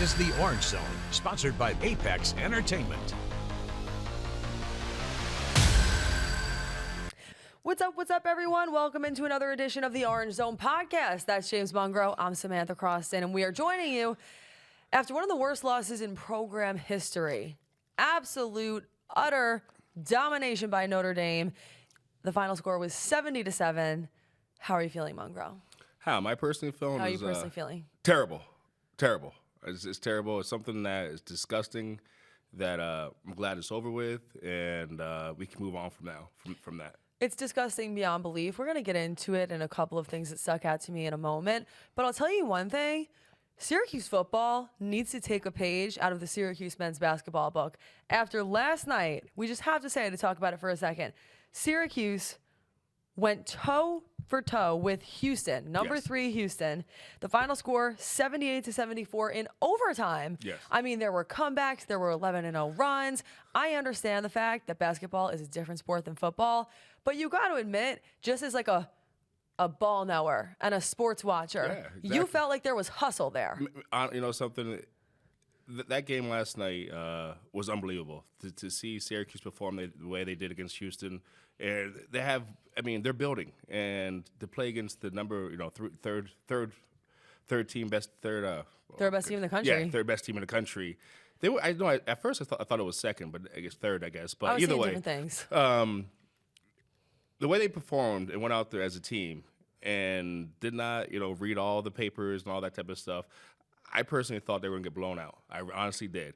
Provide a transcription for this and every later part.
is the Orange Zone, sponsored by Apex Entertainment. What's up, everyone? Welcome into another edition of the Orange Zone podcast. That's James Mungro. I'm Samantha Croston, and we are joining you after one of the worst losses in program history. Absolute, utter domination by Notre Dame. The final score was 70-7. How are you feeling, Mungro? How am I personally feeling? How are you personally feeling? Terrible. It's terrible. It's something that is disgusting that I'm glad it's over with, and we can move on from that. It's disgusting beyond belief. We're going to get into it and a couple of things that stuck out to me in a moment. But I'll tell you one thing. Syracuse football needs to take a page out of the Syracuse men's basketball book. After last night, we just have to say, to talk about it for a second, Syracuse went toe for toe with Houston, number 3 Houston. The final score, 78-74 in overtime. Yes. I mean, there were comebacks, there were 11-0 runs. I understand the fact that basketball is a different sport than football, but you got to admit, just as like a ball knower and a sports watcher, Yeah, exactly. you felt like there was hustle there. You know something? That game last night was unbelievable. To see Syracuse perform the way they did against Houston, and they're building, and to play against the third team best Third best team in the country. Yeah, third best team in the country. They were. I know. At first, I thought it was second, but I guess third. I guess, but I was either seeing way, different things. The way they performed and went out there as a team and did not, read all the papers and all that type of stuff. I personally thought they were going to get blown out. I honestly did.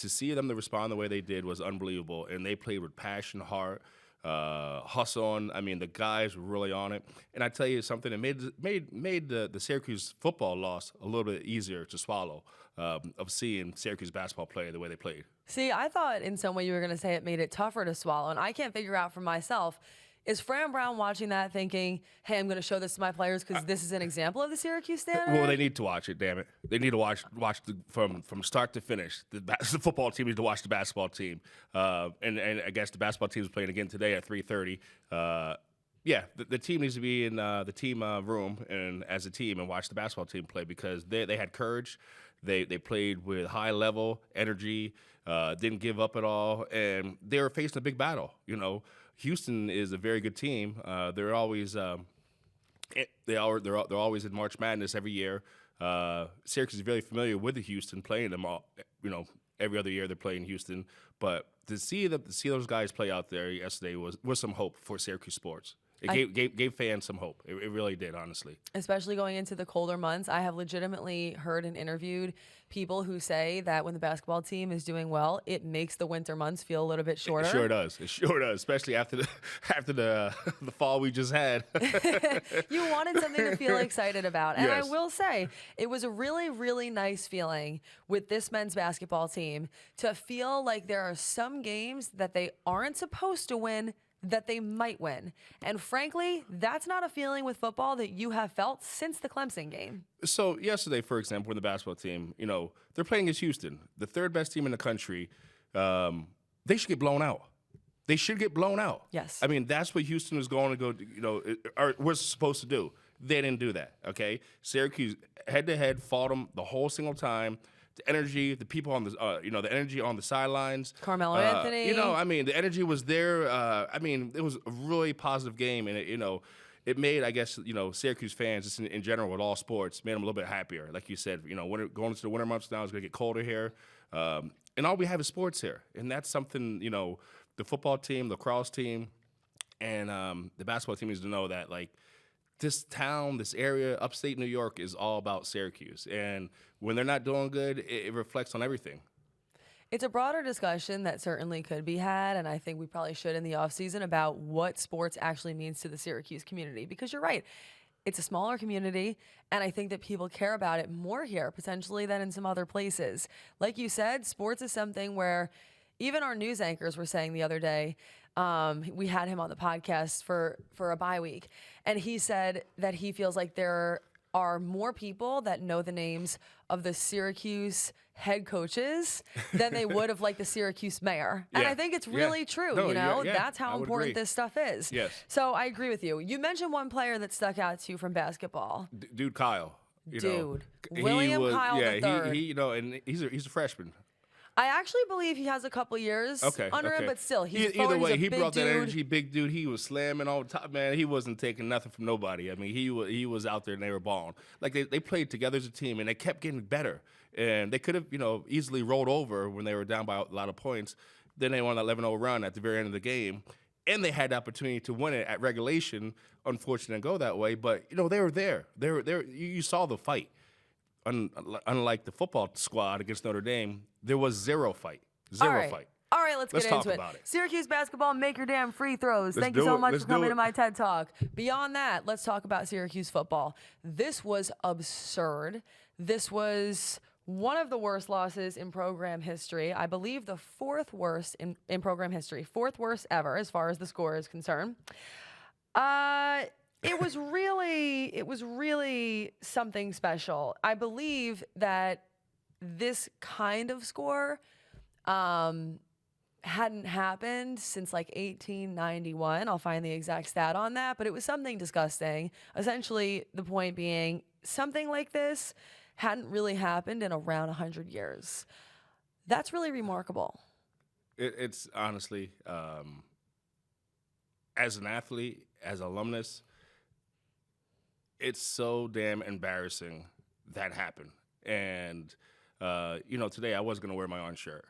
To see them to respond the way they did was unbelievable, and they played with passion, heart, hustle on. I mean, the guys were really on it. And I tell you something, it made the Syracuse football loss a little bit easier to swallow of seeing Syracuse basketball play the way they played. See, I thought in some way you were going to say it made it tougher to swallow, and I can't figure out for myself. Is Fran Brown watching that thinking, hey, I'm going to show this to my players because this is an example of the Syracuse standard? Well, they need to watch it, damn it. They need to watch from start to finish. The football team needs to watch the basketball team. And I guess the basketball team is playing again today at 3:30. The team needs to be in the team room and as a team and watch the basketball team play because they had courage. They played with high level energy, didn't give up at all, and they were facing a big battle. Houston is a very good team. They're always they're always in March Madness every year. Syracuse is very familiar with the Houston, playing them all. Every other year they're playing Houston. But to see those guys play out there yesterday was some hope for Syracuse sports. It gave fans some hope. It really did, honestly. Especially going into the colder months. I have legitimately heard and interviewed people who say that when the basketball team is doing well, it makes the winter months feel a little bit shorter. It sure does. Especially after the fall we just had. You wanted something to feel excited about. And Yes. I will say, it was a really, really nice feeling with this men's basketball team to feel like there are some games that they aren't supposed to win that they might win. And frankly, that's not a feeling with football that you have felt since the Clemson game. So yesterday, for example, when the basketball team, they're playing against Houston, the third best team in the country. They should get blown out. They should get blown out. Yes. I mean, that's what Houston was going to go, or was supposed to do. They didn't do that, okay? Syracuse, head-to-head, fought them the whole single time. The energy, the people on the, the energy on the sidelines. Carmelo Anthony. The energy was there. It was a really positive game, and it made, I guess, Syracuse fans, just in general with all sports, made them a little bit happier. Like you said, going into the winter months now, it's going to get colder here, and all we have is sports here, and that's something, the football team, the lacrosse team, and the basketball team needs to know that, like, this town, this area, upstate New York, is all about Syracuse. And when they're not doing good, it reflects on everything. It's a broader discussion that certainly could be had, and I think we probably should in the offseason about what sports actually means to the Syracuse community. Because you're right, it's a smaller community, and I think that people care about it more here, potentially, than in some other places. Like you said, sports is something where even our news anchors were saying the other day, we had him on the podcast for a bye week, and he said that he feels like there are more people that know the names of the Syracuse head coaches than they would of like the Syracuse mayor. And I think it's really true, No, that's how I would important agree. this stuff is. Yes. So I agree with you. You mentioned one player that stuck out to you from basketball. Dude, Kyle. You know, Dude, William Kyle III. He, you know, and he's a freshman. I actually believe he has a couple years under him, but still, he's Either way, he's a he big brought that dude. energy, big dude. He was slamming all the time, man. He wasn't taking nothing from nobody. I mean, he was out there and they were balling. Like they played together as a team and they kept getting better. And they could have, you know, easily rolled over when they were down by a lot of points. Then they won an 11-0 run at the very end of the game. And they had the opportunity to win it at regulation. Unfortunate to go that way, but you know they were there. They were there. You saw the fight. Unlike the football squad against Notre Dame, there was zero fight. Zero fight. All right, let's get talk into about it. Syracuse basketball, make your damn free throws. Let's Thank you do so it. much Let's for coming do to it. my TED Talk. Beyond that, let's talk about Syracuse football. This was absurd. This was one of the worst losses in program history. I believe the fourth worst in program history. Fourth worst ever as far as the score is concerned. It was really something special. I believe that this kind of score hadn't happened since like 1891. I'll find the exact stat on that, but it was something disgusting. Essentially, the point being, something like this hadn't really happened in around 100 years. That's really remarkable. It's honestly, as an athlete, as an alumnus, it's so damn embarrassing that happened. And, you know, today I was going to wear my own shirt.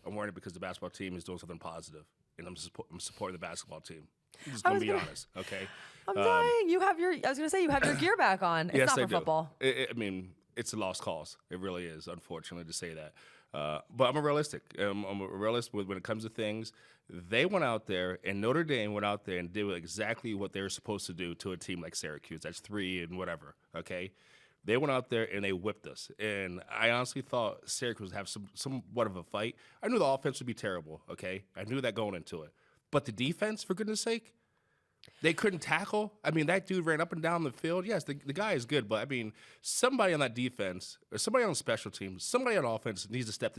I'm wearing it because the basketball team is doing something positive, and I'm supporting the basketball team. I'm just going to be honest, okay? I'm dying. You have I was going to say, you have your gear back on. It's yes, not I for do. football. I mean, it's a lost cause. It really is, unfortunately, to say that. But I'm a realistic. I'm a realist when it comes to things. They went out there, and Notre Dame went out there and did exactly what they were supposed to do to a team like Syracuse. That's 3 and whatever, okay? They went out there and they whipped us. And I honestly thought Syracuse would have somewhat of a fight. I knew the offense would be terrible, okay? I knew that going into it. But the defense, for goodness sake, they couldn't tackle. I mean, that dude ran up and down the field. Yes, the guy is good, but I mean, somebody on that defense, or somebody on special teams, somebody on offense needs to step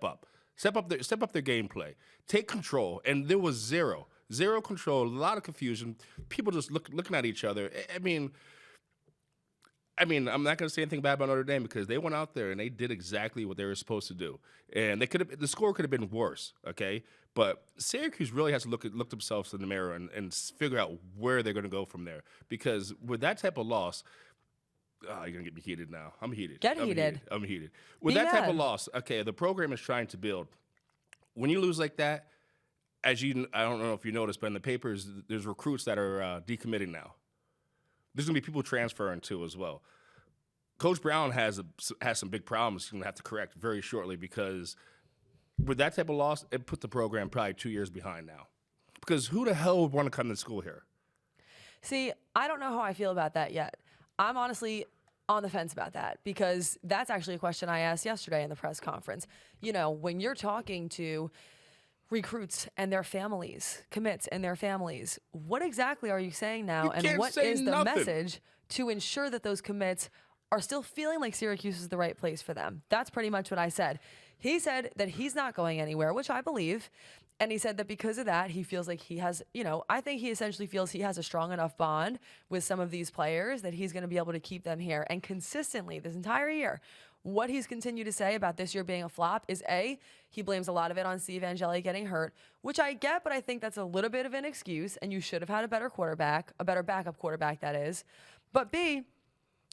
up. Step up their gameplay. Take control. And there was zero control, a lot of confusion. People just looking at each other. I mean, I'm not going to say anything bad about Notre Dame because they went out there and they did exactly what they were supposed to do. And the score could have been worse, okay? But Syracuse really has to look themselves in the mirror and figure out where they're going to go from there. Because with that type of loss, you're going to get me heated now. I'm heated. I'm heated. With that type of loss, okay, the program is trying to build. When you lose like that, I don't know if you noticed, but in the papers, there's recruits that are decommitting now. There's going to be people transferring too as well. Coach Brown has some big problems he's going to have to correct very shortly because with that type of loss, it put the program probably 2 years behind now. Because who the hell would want to come to school here? See, I don't know how I feel about that yet. I'm honestly on the fence about that because that's actually a question I asked yesterday in the press conference. You know, when you're talking to recruits and their families, commits and their families, what exactly are you saying now? And what is the message to ensure that those commits are still feeling like Syracuse is the right place for them? That's pretty much what I said. He said that he's not going anywhere, which I believe. And he said that because of that, he feels like he has, you know, I think he essentially feels he has a strong enough bond with some of these players that he's going to be able to keep them here. And consistently this entire year, what he's continued to say about this year being a flop is A, he blames a lot of it on Steve Angeli getting hurt, which I get, but I think that's a little bit of an excuse, and you should have had a better quarterback, a better backup quarterback, that is. But B,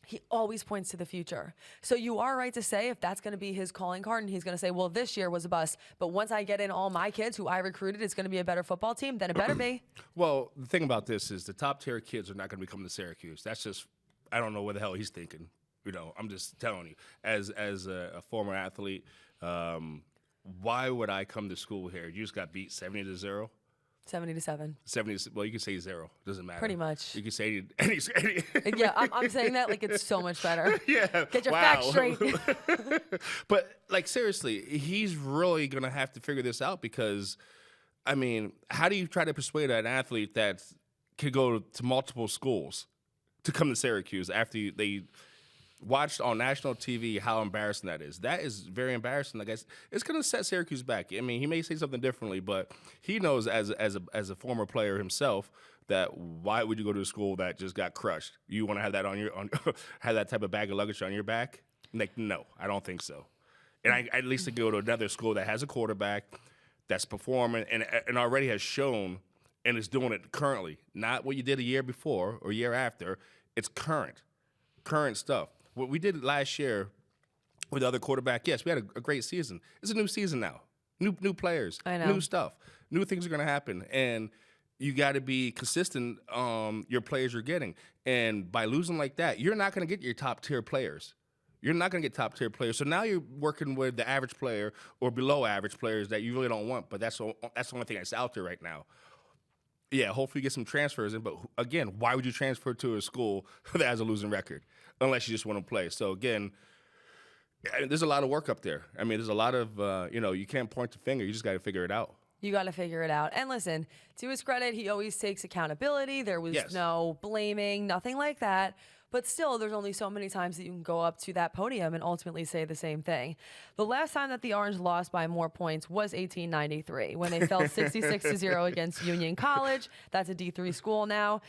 he always points to the future. So you are right to say if that's going to be his calling card and he's going to say, well, this year was a bust, but once I get in all my kids who I recruited, it's going to be a better football team, then it better be. Well, the thing about this is the top tier kids are not going to be coming to Syracuse. That's just, I don't know what the hell he's thinking. You know, I'm just telling you, as a former athlete, why would I come to school here? You just got beat 70-0. 70-7. 70. Well, you can say 0. Doesn't matter. Pretty much. You can say any. Yeah, I'm saying that like it's so much better. Yeah. Get your facts straight. But like seriously, he's really gonna have to figure this out because, I mean, how do you try to persuade an athlete that could go to multiple schools to come to Syracuse after they watched on national TV how embarrassing that is? That is very embarrassing. I guess it's going to set Syracuse back. I mean, he may say something differently, but he knows as a former player himself that why would you go to a school that just got crushed? You want to have that have that type of bag of luggage on your back? Like, no, I don't think so. And I at least to go to another school that has a quarterback that's performing and already has shown and is doing it currently. Not what you did a year before or year after. It's current stuff. What we did last year with the other quarterback, yes, we had a great season. It's a new season now. New players, I know. new stuff. New things are going to happen. And you got to be consistent your players you're getting. And by losing like that, you're not going to get your top-tier players. You're not going to get top-tier players. So now you're working with the average player or below-average players that you really don't want, but that's the only thing that's out there right now. Yeah, hopefully you get some transfers in. But, again, why would you transfer to a school that has a losing record unless you just want to play? So, again, there's a lot of work up there. I mean, there's a lot of, you can't point the finger. You just got to figure it out. You got to figure it out. And listen, to his credit, he always takes accountability. There was no blaming, nothing like that. But still, there's only so many times that you can go up to that podium and ultimately say the same thing. The last time that the Orange lost by more points was 1893 when they fell 66-0 against Union College. That's a D3 school now.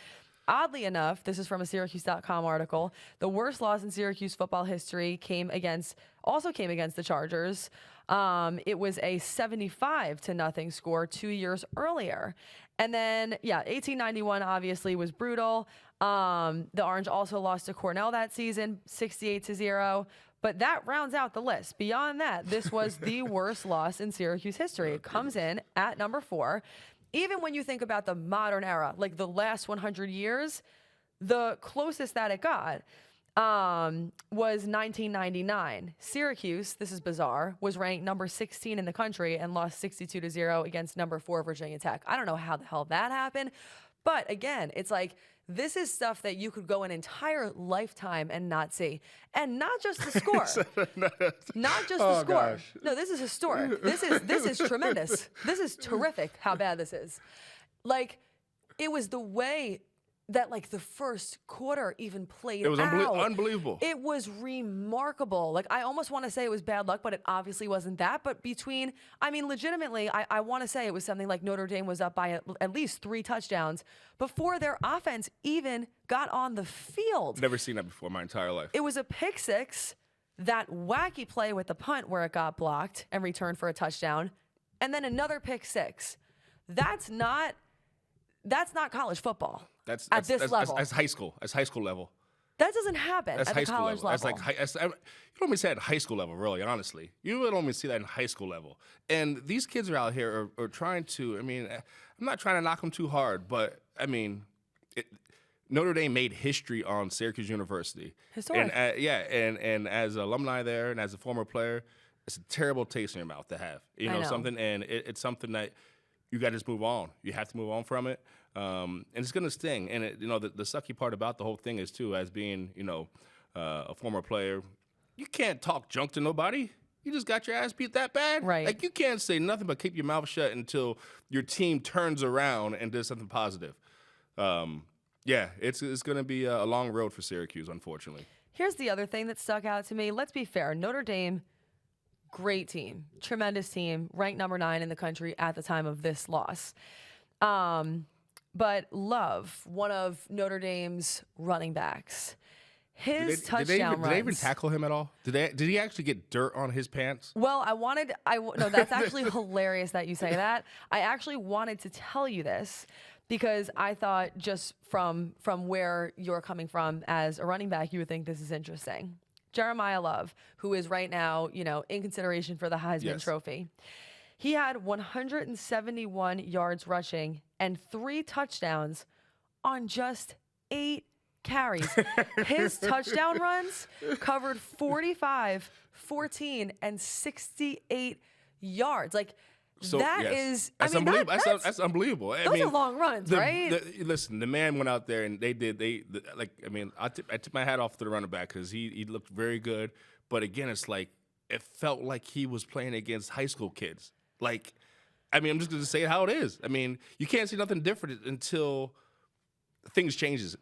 Oddly enough, this is from a Syracuse.com article, the worst loss in Syracuse football history came against the Chargers. It was a 75-0 score 2 years earlier. And then, 1891 obviously was brutal. The Orange also lost to Cornell that season, 68-0. But that rounds out the list. Beyond that, this was the worst loss in Syracuse history. It comes in at number 4. Even when you think about the modern era, like the last 100 years, the closest that it got was 1999. Syracuse, this is bizarre, was ranked number 16 in the country and lost 62-0 against number 4 Virginia Tech. I don't know how the hell that happened. But again, it's like, this is stuff that you could go an entire lifetime and not see. And not just the score. Not just the score. Gosh. No, this is historic. This is tremendous. This is terrific how bad this is. Like, it was the way that, like, the first quarter even played out. It was unbelievable. It was remarkable. Like, I almost want to say it was bad luck, but it obviously wasn't that. But legitimately, I want to say it was something like Notre Dame was up by at least 3 touchdowns before their offense even got on the field. Never seen that before in my entire life. It was a pick six, that wacky play with the punt where it got blocked and returned for a touchdown, and then another pick six. That's not college football. That's this level. That's high school. That's high school level. That doesn't happen at the college level. That's like you don't even see that at high school level, really, honestly. You really don't even see that in high school level. And these kids are out here are trying to, I'm not trying to knock them too hard, but, Notre Dame made history on Syracuse University. Historic. And, and as an alumni there and as a former player, it's a terrible taste in your mouth to have. You know, something, and it's something that you got to just move on. You have to move on from it. And it's going to sting. And, the sucky part about the whole thing is, too, as being, a former player, you can't talk junk to nobody. You just got your ass beat that bad. Right. Like, you can't say nothing but keep your mouth shut until your team turns around and does something positive. It's going to be a long road for Syracuse, unfortunately. Here's the other thing that stuck out to me. Let's be fair. Notre Dame, great team, tremendous team, ranked number 9 in the country at the time of this loss. But Love, one of Notre Dame's running backs, his touchdown runs. Did they even tackle him at all? Did he actually get dirt on his pants? Well, no, that's actually hilarious that you say that. I actually wanted to tell you this because I thought just from where you're coming from as a running back, you would think this is interesting. Jeremiah Love, who is right now, in consideration for the Heisman Trophy. He had 171 yards rushing and 3 touchdowns on just 8 carries. His touchdown runs covered 45, 14, and 68 yards. Like, that's unbelievable. That's unbelievable. Those are long runs, right? Listen, the man went out there and I tip my hat off to the running back because he looked very good. But again, it's like, it felt like he was playing against high school kids. Like, I'm just going to say it how it is. You can't see nothing different until things changes.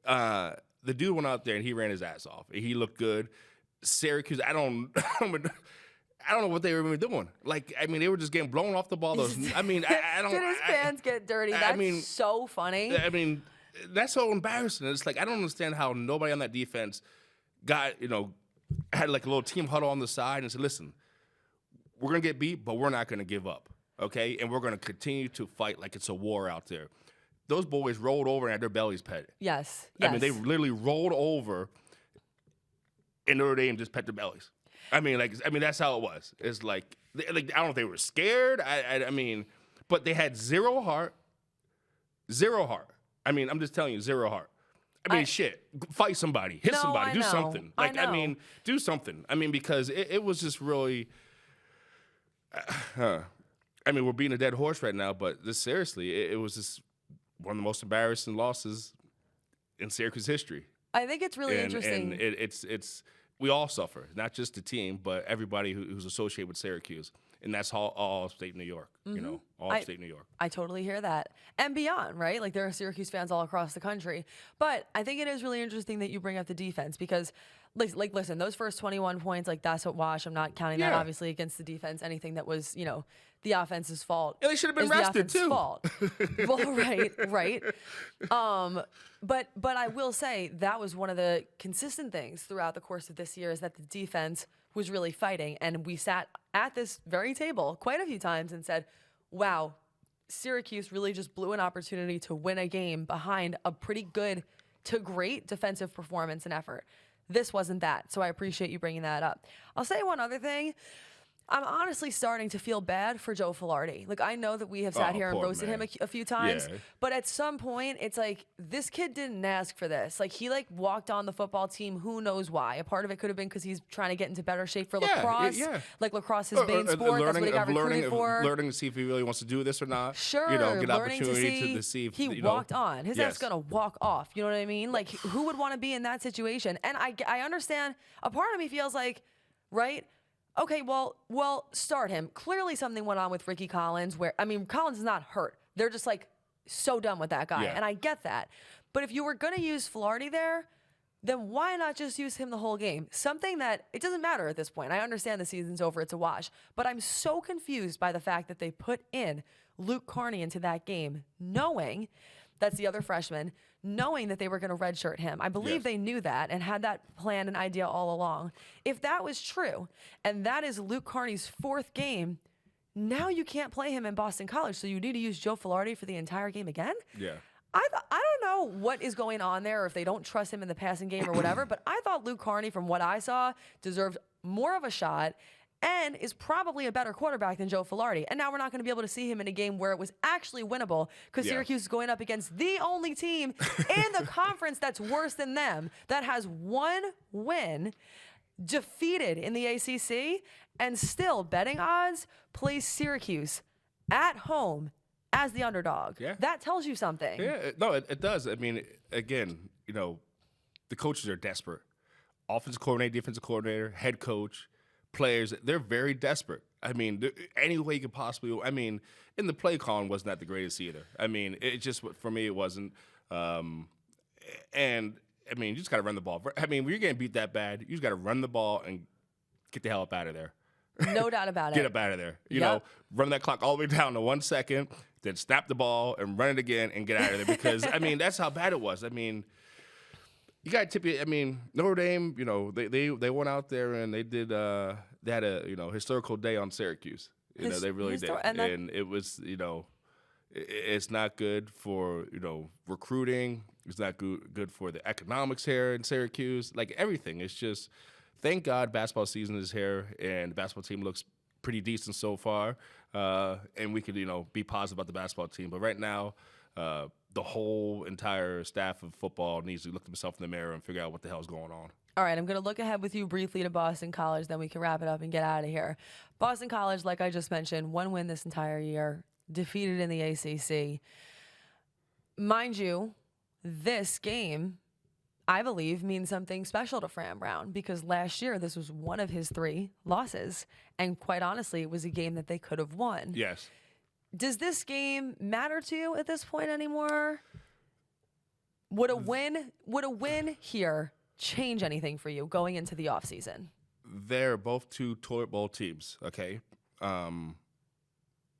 The dude went out there and he ran his ass off. He looked good. Syracuse, I don't know what they were even doing. Like, I mean, they were just getting blown off the ball. I mean, I don't. Did his fans get dirty? That's mean, so funny. I mean, that's so embarrassing. It's like I don't understand how nobody on that defense got, had like a little team huddle on the side and said, "Listen, we're gonna get beat, but we're not gonna give up, okay? And we're gonna continue to fight like it's a war out there." Those boys rolled over and had their bellies petted. Yes. I mean, they literally rolled over, and Notre Dame just pet their bellies. I mean, that's how it was. It's like I don't know if they were scared. I mean, but they had zero heart. Zero heart. I mean, I'm just telling you, zero heart. I mean, shit. Fight somebody. Hit somebody. Do something. Like, I mean, do something. I mean, because it was just really. I mean, we're beating a dead horse right now, but seriously, it was just one of the most embarrassing losses in Syracuse history. I think it's really interesting. And it's we all suffer, not just the team, but everybody who's associated with Syracuse. And that's all upstate New York, all upstate New York. I totally hear that. And beyond, right? Like, there are Syracuse fans all across the country. But I think it is really interesting that you bring up the defense because, like, listen, those first 21 points, like, that's what wash. I'm not counting that, obviously, against the defense. Anything that was, the offense's fault. Yeah, they should have been rested, too. Fault. Well, right. But I will say that was one of the consistent things throughout the course of this year is that the defense was really fighting. And we sat at this very table quite a few times and said, wow, Syracuse really just blew an opportunity to win a game behind a pretty good to great defensive performance and effort. This wasn't that. So I appreciate you bringing that up. I'll say one other thing. I'm honestly starting to feel bad for Joe Filardi. Like, I know that we have sat here and roasted him a few times, but at some point, it's like, this kid didn't ask for this. Like, he, walked on the football team, who knows why. A part of it could have been because he's trying to get into better shape for lacrosse. Like, lacrosse is bane sport. That's what he got recruited for. Learning to see if he really wants to do this or not. Sure. Get opportunity to see if, he walked on. His ass going to walk off. You know what I mean? Like, who would want to be in that situation? And I understand. A part of me feels like, right? Okay, well, start him. Clearly something went on with Ricky Collins Collins is not hurt. They're just so done with that guy. And I get that. But if you were going to use Filardi there, then why not just use him the whole game? Something that, it doesn't matter at this point. I understand the season's over, it's a wash. But I'm so confused by the fact that they put in Luke Carney into that game, knowing, that's the other freshman, knowing that they were going to redshirt him. I believe they knew that and had that plan and idea all along. If that was true, and that is Luke Carney's fourth game, now you can't play him in Boston College, so you need to use Joe Filardi for the entire game again? Yeah. I don't know what is going on there, or if they don't trust him in the passing game or whatever, but I thought Luke Carney, from what I saw, deserved more of a shot and is probably a better quarterback than Joe Filardi. And now we're not going to be able to see him in a game where it was actually winnable because Syracuse is going up against the only team in the conference that's worse than them, that has one win, defeated in the ACC, and still, betting odds, plays Syracuse at home as the underdog. Yeah. That tells you something. Yeah, no, it does. I mean, again, the coaches are desperate. Offensive coordinator, defensive coordinator, head coach, players, they're very desperate. I mean, any way you could possibly. I mean, in the play calling wasn't that the greatest either. I mean, it just, for me, it wasn't. And I mean, you just got to run the ball. I mean, when you're getting beat that bad, you just got to run the ball and get the hell up out of there. No doubt about it. Get up out of there. You know, run that clock all the way down to 1 second, then snap the ball and run it again and get out of there. Because I mean, that's how bad it was. I mean. You got to tip it. I mean, Notre Dame, they went out there and they did. They had a historical day on Syracuse. They really did, and it was it's not good for recruiting. It's not good for the economics here in Syracuse. Like everything, it's just thank God basketball season is here and the basketball team looks pretty decent so far, and we could be positive about the basketball team. But right now. The whole entire staff of football needs to look themselves in the mirror and figure out what the hell is going on. All right, I'm going to look ahead with you briefly to Boston College, then we can wrap it up and get out of here. Boston College, like I just mentioned, one win this entire year, defeated in the ACC. Mind you, this game, I believe, means something special to Fran Brown because last year this was one of his 3 losses, and quite honestly, it was a game that they could have won. Yes. Does this game matter to you at this point anymore? Would a win here change anything for you going into the offseason? they're both two toilet bowl teams, okay?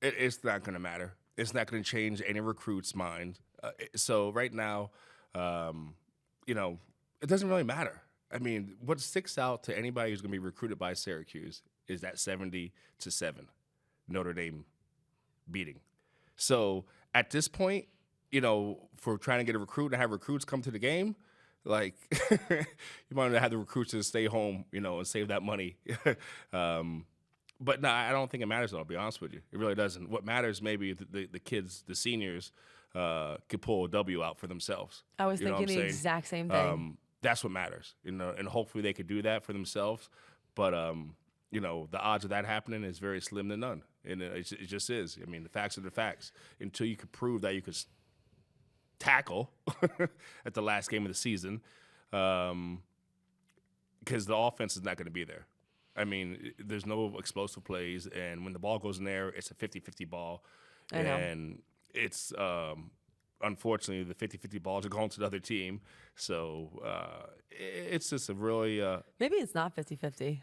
It's not going to matter. It's not going to change any recruit's mind. So right now, it doesn't really matter. I mean, what sticks out to anybody who's going to be recruited by Syracuse is that 70-7 Notre Dame beating. So at this point, for trying to get a recruit and have recruits come to the game, like you might have the recruits to stay home, and save that money. But no, I don't think it matters. I'll be honest with you, it really doesn't. What matters maybe the kids, the seniors, could pull a W out for themselves. I was thinking the exact same thing. That's what matters, and hopefully they could do that for themselves. But the odds of that happening is very slim to none, and it just is. I mean, the facts are the facts. Until you could prove that you could tackle at the last game of the season, because the offense is not going to be there. I mean, there's no explosive plays, and when the ball goes in there, it's a 50-50 ball. I know. And it's unfortunately the 50-50 balls are going to the other team. So it's just a really maybe it's not 50-50.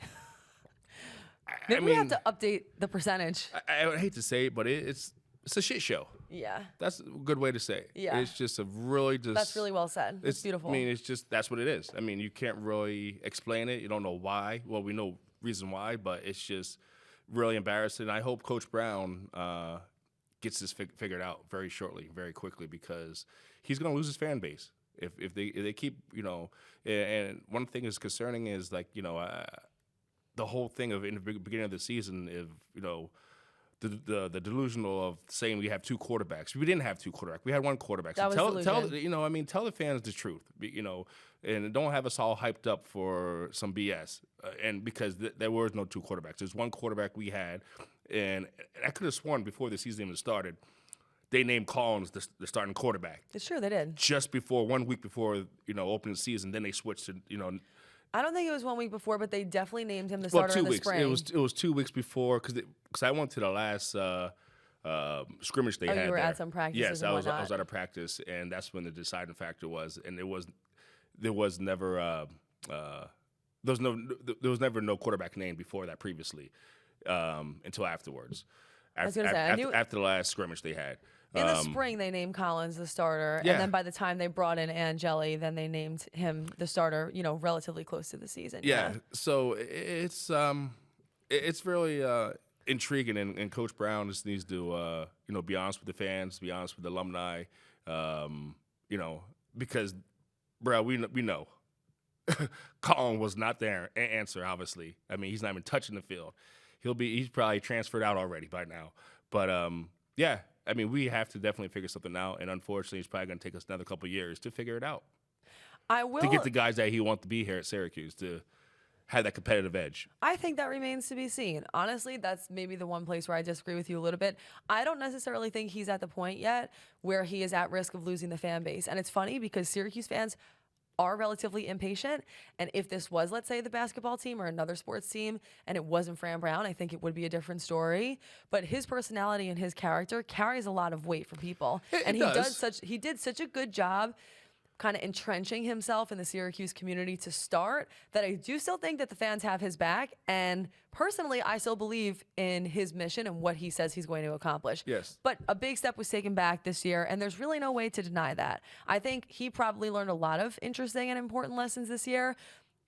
Maybe we have to update the percentage. I would hate to say it, but it's a shit show. Yeah. That's a good way to say it. Yeah. It's just a really just. That's really well said. It's beautiful. I mean, it's just that's what it is. I mean, you can't really explain it. You don't know why. Well, we know reason why, but it's just really embarrassing. I hope Coach Brown gets this figured out very shortly, very quickly, because he's going to lose his fan base if they keep, and one thing is concerning is the whole thing of in the beginning of the season, if the delusional of saying we have two quarterbacks. We didn't have two quarterbacks. We had one quarterback. So tell the fans the truth, and don't have us all hyped up for some BS. And because there was no two quarterbacks. There's one quarterback we had, and I could have sworn before the season even started, they named Collins the starting quarterback. Sure, they did. Just before 1 week before opening season, then they switched to I don't think it was 1 week before, but they definitely named him the starter in the spring. It was 2 weeks before because I went to the last scrimmage they had. Oh, you were there. at some practices. Yes, and I was at a practice, and that's when the deciding factor was. And there was never no quarterback name before that previously until afterwards. I was gonna say, after the last scrimmage they had. In the spring, they named Collins the starter, yeah. And then by the time they brought in Angeli, then they named him the starter, relatively close to the season. Yeah. So it's really intriguing, and Coach Brown just needs to, be honest with the fans, be honest with the alumni, because, bro, we know. Colin was not there. Answer, obviously. I mean, he's not even touching the field. He's probably transferred out already by now. But, yeah. I mean, we have to definitely figure something out, and unfortunately, it's probably going to take us another couple of years to figure it out. To get the guys that he wants to be here at Syracuse to have that competitive edge. I think that remains to be seen. Honestly, that's maybe the one place where I disagree with you a little bit. I don't necessarily think he's at the point yet where he is at risk of losing the fan base. And it's funny because Syracuse fans are relatively impatient, and if this was, let's say, the basketball team or another sports team and it wasn't Fran Brown, I think it would be a different story. But his personality and his character carries a lot of weight for people. And he did such a good job kind of entrenching himself in the Syracuse community to start that I do still think that the fans have his back. And personally, I still believe in his mission and what he says he's going to accomplish. Yes. But a big step was taken back this year, and there's really no way to deny that. I think he probably learned a lot of interesting and important lessons this year,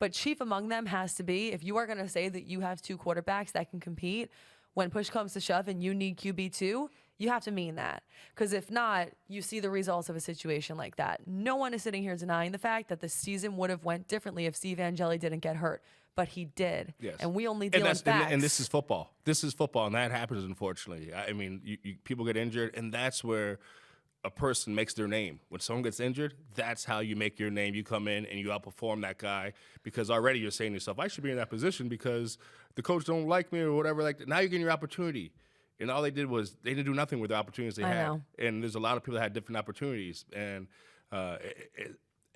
but chief among them has to be, if you are going to say that you have two quarterbacks that can compete, when push comes to shove and you need QB2, you have to mean that. Because if not, you see the results of a situation like that. No one is sitting here denying the fact that the season would have went differently if Steve Angeli didn't get hurt. But he did. Yes. And we only deal in facts. And this is football. This is football, and that happens, unfortunately. I mean, people get injured, and that's where a person makes their name. When someone gets injured, that's how you make your name. You come in and you outperform that guy because already you're saying to yourself, I should be in that position because the coach don't like me or whatever. Like that. Now you're getting your opportunity. And all they did was they didn't do nothing with the opportunities they had. Know. And there's a lot of people that had different opportunities. And I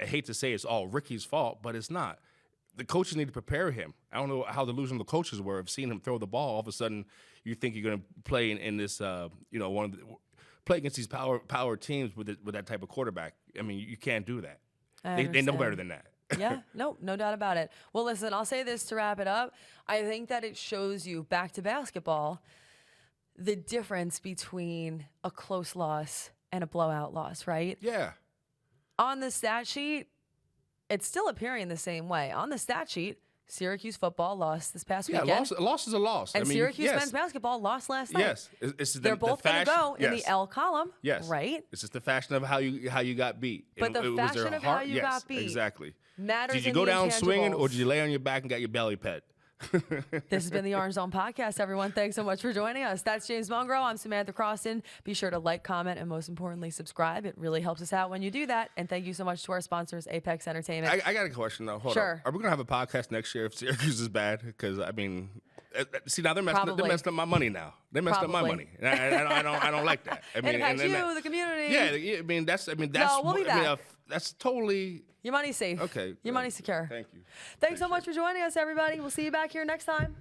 hate to say it's all Ricky's fault, but it's not. The coaches need to prepare him. I don't know how delusional the coaches were of seeing him throw the ball. All of a sudden, you think you're going to play in this, play against these power teams with that type of quarterback. I mean, you can't do that. They know better than that. Yeah, no doubt about it. Well, listen, I'll say this to wrap it up. I think that it shows you, back to basketball, the difference between a close loss and a blowout loss, right? Yeah. On the stat sheet, it's still appearing the same way. On the stat sheet, Syracuse football lost this past weekend. A loss is a loss. And I mean, Syracuse men's basketball lost last night. Yes. They're both going to go in the L column, yes. right? It's just the fashion of how you got beat. But the fashion of how you got beat exactly. matters. Did you in go the down swinging, or intangibles. did you lay on your back and got your belly pet? This has been the Orange Zone Podcast, everyone. Thanks so much for joining us. That's James Mungro. I'm Samantha Croston. Be sure to like, comment, and most importantly, subscribe. It really helps us out when you do that. And thank you so much to our sponsors, Apex Entertainment. I got a question, though. Hold Sure. on. Are we going to have a podcast next year if Syracuse is bad? Because, I mean, see, now they're messing up my money now. They messed up my money. And I don't like that. I mean, it impacts you, the community. Yeah, I mean, that's No, we'll be back. That's totally... Your money's safe. Okay. Your money's secure. Thank you. Thanks so much for joining us, everybody. We'll see you back here next time.